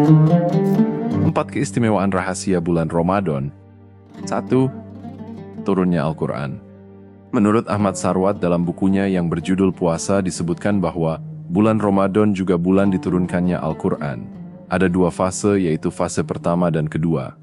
4 keistimewaan rahasia bulan Ramadan. 1. Turunnya Al-Quran. Menurut Ahmad Sarwat dalam bukunya yang berjudul Puasa disebutkan bahwa bulan Ramadan juga bulan diturunkannya Al-Quran. Ada 2 fase, yaitu fase pertama dan kedua.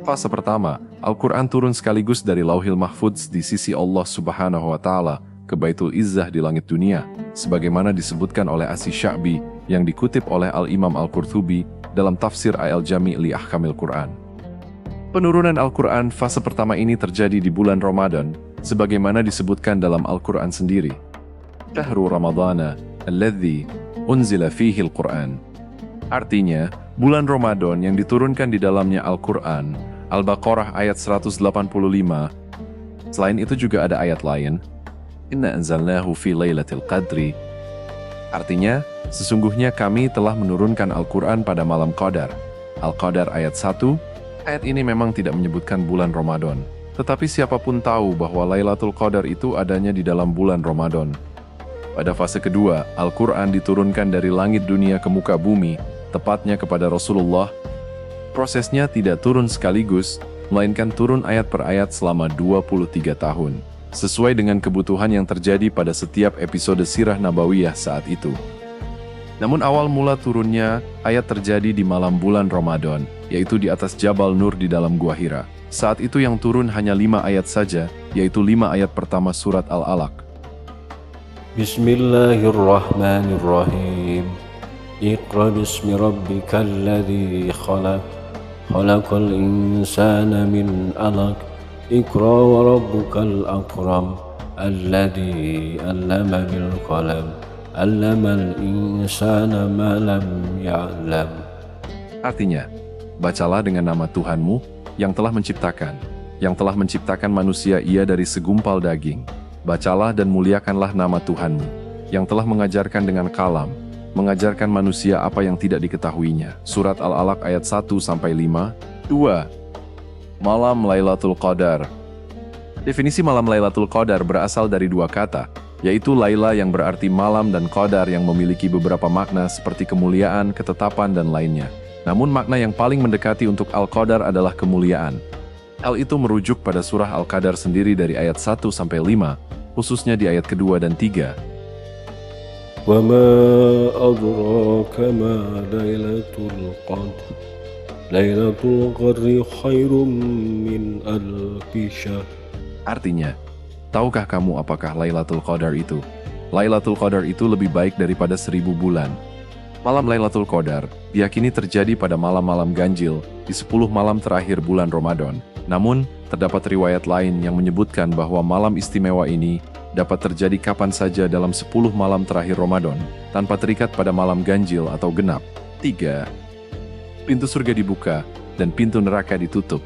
Fase pertama, Al-Quran turun sekaligus dari Lauhil Mahfudz di sisi Allah Subhanahu wa Ta'ala ke Baitul Izzah di langit dunia, sebagaimana disebutkan oleh Asy Sya'bi yang dikutip oleh Al-Imam Al-Qurtubi dalam tafsir Al-Jami' li Ahkamil Quran. Penurunan Al-Quran fase pertama ini terjadi di bulan Ramadan, sebagaimana disebutkan dalam Al-Quran sendiri. Syahrul Ramadana alladzi unzila fihi Al-Quran. Artinya, bulan Ramadan yang diturunkan di dalamnya Al-Quran, Al-Baqarah ayat 185. Selain itu juga ada ayat lain, Inna anzalnahu fi lailatul qadri. Artinya, sesungguhnya kami telah menurunkan Al-Quran pada malam Qadar. Al-Qadar ayat 1, ayat ini memang tidak menyebutkan bulan Ramadan. Tetapi siapapun tahu bahwa Lailatul Qadar itu adanya di dalam bulan Ramadan. Pada fase kedua, Al-Quran diturunkan dari langit dunia ke muka bumi, tepatnya kepada Rasulullah. Prosesnya tidak turun sekaligus, melainkan turun ayat per ayat selama 23 tahun. Sesuai dengan kebutuhan yang terjadi pada setiap episode Sirah Nabawiyah saat itu. Namun awal mula turunnya ayat terjadi di malam bulan Ramadan, yaitu di atas Jabal Nur di dalam Gua Hira. Saat itu yang turun hanya 5 ayat saja, yaitu 5 ayat pertama surat Al-Alaq. Bismillahirrahmanirrahim. Iqra bismi rabbikal ladzi khalaq. Khalaqal insana min 'alaq. Iqra wa rabbukal akram. Alladzi 'allama bil qalam. 'Allamal insana ma lam ya'lam. Artinya, bacalah dengan nama Tuhanmu yang telah menciptakan manusia ia dari segumpal daging. Bacalah dan muliakanlah nama Tuhanmu yang telah mengajarkan dengan kalam, mengajarkan manusia apa yang tidak diketahuinya. Surat Al-Alaq ayat 1-5. 2. Malam Lailatul Qadar. Definisi malam Lailatul Qadar berasal dari 2 kata, yaitu Laila yang berarti malam dan Qadar yang memiliki beberapa makna seperti kemuliaan, ketetapan, dan lainnya. Namun makna yang paling mendekati untuk Al-Qadar adalah kemuliaan. Hal itu merujuk pada surah Al-Qadar sendiri dari ayat 1-5, khususnya di ayat kedua dan 3. Wa ma adraka ma lailatul qadr. Lailatul qadri khairum min alfi syahr. Artinya, tahukah kamu apakah Lailatul Qadar itu? Lailatul Qadar itu lebih baik daripada 1000 bulan. Malam Lailatul Qadar diyakini terjadi pada malam-malam ganjil di 10 malam terakhir bulan Ramadan. Namun, terdapat riwayat lain yang menyebutkan bahwa malam istimewa ini dapat terjadi kapan saja dalam 10 malam terakhir Ramadan, tanpa terikat pada malam ganjil atau genap. 3. Pintu surga dibuka dan pintu neraka ditutup.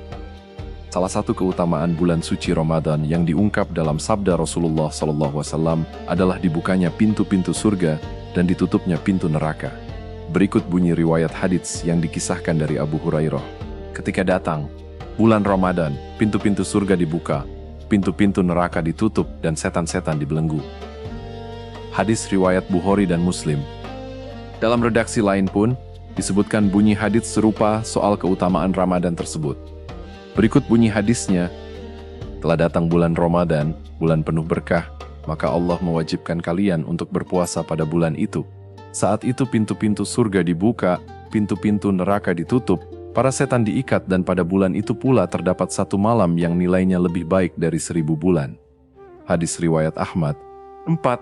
Salah satu keutamaan bulan suci Ramadan yang diungkap dalam sabda Rasulullah SAW adalah dibukanya pintu-pintu surga dan ditutupnya pintu neraka. Berikut bunyi riwayat hadits yang dikisahkan dari Abu Hurairah. Ketika datang bulan Ramadan, pintu-pintu surga dibuka, pintu-pintu neraka ditutup, dan setan-setan dibelenggu. Hadis riwayat Bukhari dan Muslim. Dalam redaksi lain pun, disebutkan bunyi hadits serupa soal keutamaan Ramadan tersebut. Berikut bunyi hadisnya, telah datang bulan Ramadan, bulan penuh berkah, maka Allah mewajibkan kalian untuk berpuasa pada bulan itu. Saat itu pintu-pintu surga dibuka, pintu-pintu neraka ditutup, para setan diikat, dan pada bulan itu pula terdapat 1 malam yang nilainya lebih baik dari 1000 bulan. Hadis riwayat Ahmad. 4.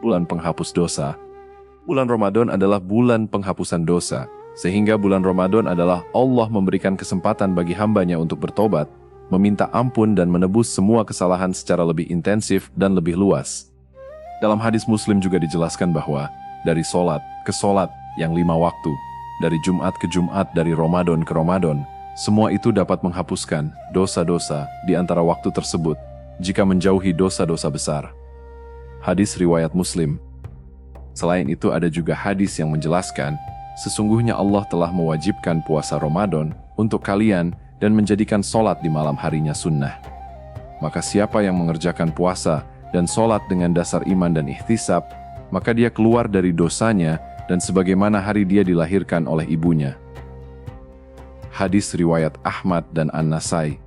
Bulan penghapus dosa. Bulan Ramadan adalah bulan penghapusan dosa, sehingga bulan Ramadan adalah Allah memberikan kesempatan bagi hambanya untuk bertobat, meminta ampun dan menebus semua kesalahan secara lebih intensif dan lebih luas. Dalam hadis Muslim juga dijelaskan bahwa dari solat ke solat yang 5 waktu, dari Jumat ke Jumat, dari Ramadan ke Ramadan, semua itu dapat menghapuskan dosa-dosa di antara waktu tersebut jika menjauhi dosa-dosa besar. Hadis riwayat Muslim. Selain itu ada juga hadis yang menjelaskan, sesungguhnya Allah telah mewajibkan puasa Ramadan untuk kalian dan menjadikan solat di malam harinya sunnah. Maka siapa yang mengerjakan puasa dan solat dengan dasar iman dan ihtisab, maka dia keluar dari dosanya dan sebagaimana hari dia dilahirkan oleh ibunya. Hadis riwayat Ahmad dan An-Nasai.